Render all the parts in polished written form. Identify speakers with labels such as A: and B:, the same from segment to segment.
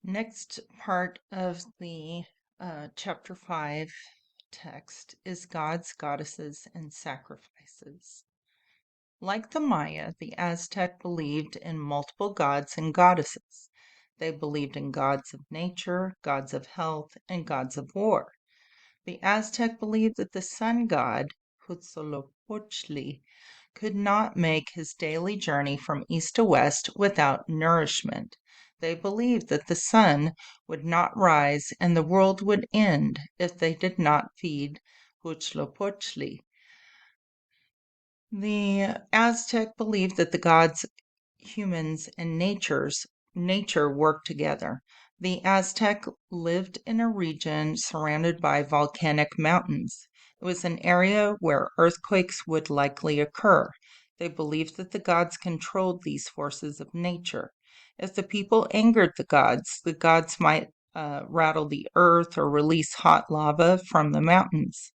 A: Next part of the chapter 5 text is gods, goddesses, and sacrifices. Like the Maya, the Aztec believed in multiple gods and goddesses. They believed in gods of nature, gods of health, and gods of war. The Aztec believed that the sun god, Huitzilopochtli, could not make his daily journey from east to west without nourishment. They believed that the sun would not rise and the world would end if they did not feed Huitzilopochtli. The Aztec believed that the gods, humans, and nature worked together. The Aztec lived in a region surrounded by volcanic mountains. It was an area where earthquakes would likely occur. They believed that the gods controlled these forces of nature. If the people angered the gods might rattle the earth or release hot lava from the mountains.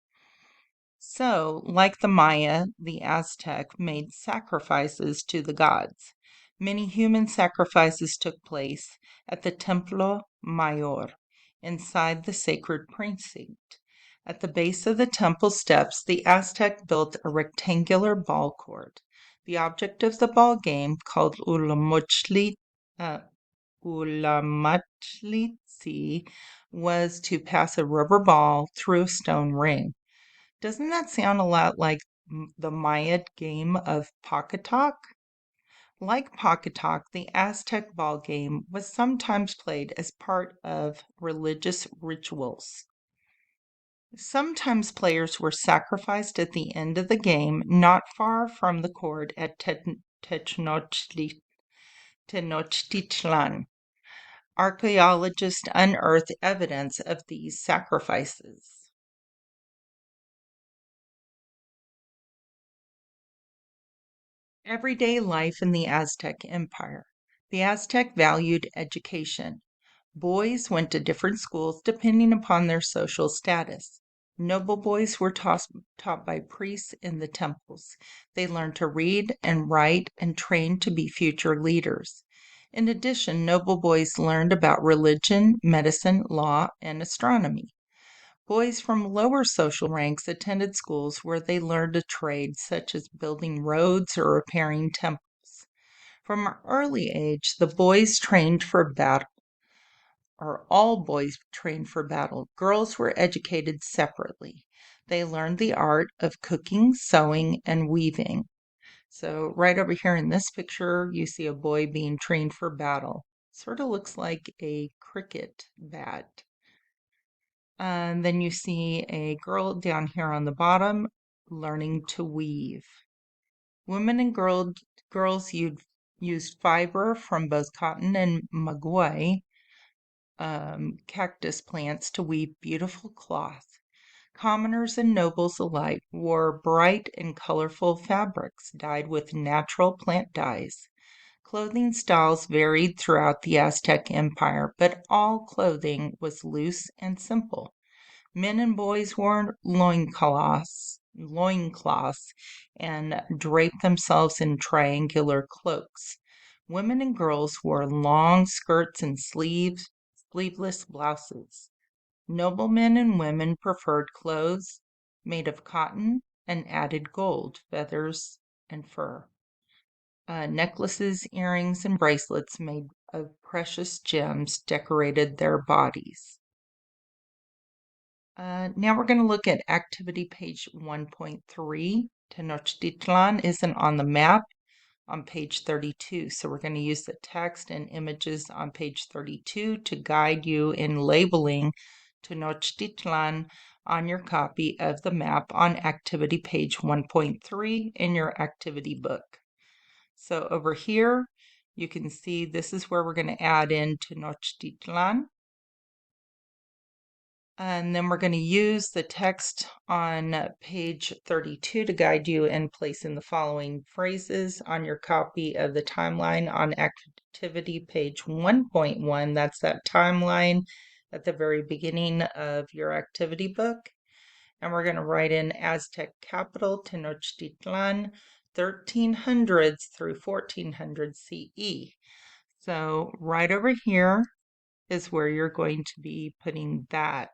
A: So, like the Maya, the Aztec made sacrifices to the gods. Many human sacrifices took place at the Templo Mayor, inside the sacred precinct. At the base of the temple steps, the Aztec built a rectangular ball court. The object of the ball game, called Ulamachli, was to pass a rubber ball through a stone ring. Doesn't that sound a lot like the Maya game of Pocketalk? Like Pocketalk, the Aztec ball game was sometimes played as part of religious rituals. Sometimes players were sacrificed at the end of the game, not far from the court at Tenochtitlan. Archaeologists unearthed evidence of these sacrifices. Everyday life in the Aztec Empire. The Aztec valued education. Boys went to different schools depending upon their social status. Noble boys were taught by priests in the temples. They learned to read and write and trained to be future leaders. In addition, noble boys learned about religion, medicine, law, and astronomy. Boys from lower social ranks attended schools where they learned a trade such as building roads or repairing temples. From an early age, the boys trained for battle, or all boys trained for battle. Girls were educated separately. They learned the art of cooking, sewing, and weaving. So, right over here in this picture, you see a boy being trained for battle. Sort of looks like a cricket bat. And then you see a girl down here on the bottom learning to weave. Women and girls used fiber from both cotton and maguey cactus plants to weave beautiful cloth. Commoners and nobles alike wore bright and colorful fabrics dyed with natural plant dyes. Clothing styles varied throughout the Aztec Empire, but all clothing was loose and simple. Men and boys wore loincloths and draped themselves in triangular cloaks. Women and girls wore long skirts and sleeveless blouses. Noblemen and women preferred clothes made of cotton and added gold, feathers, and fur. Necklaces, earrings, and bracelets made of precious gems decorated their bodies. Now we're going to look at activity page 1.3. Tenochtitlan isn't on the map on page 32, so we're going to use the text and images on page 32 to guide you in labeling Tenochtitlan on your copy of the map on activity page 1.3 in your activity book. So over here, you can see this is where we're going to add in Tenochtitlan. And then we're going to use the text on page 32 to guide you in placing the following phrases on your copy of the timeline on activity page 1.1. That's that timeline at the very beginning of your activity book. And we're going to write in Aztec capital Tenochtitlan, 1300s through 1400 CE. So right over here, is where you're going to be putting that.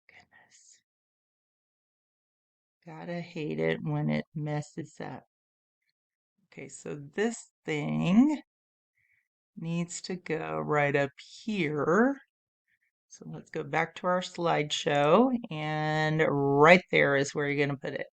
A: Goodness. Gotta hate it when it messes up. Okay, so this thing needs to go right up here. So let's go back to our slideshow, and right there is where you're going to put it.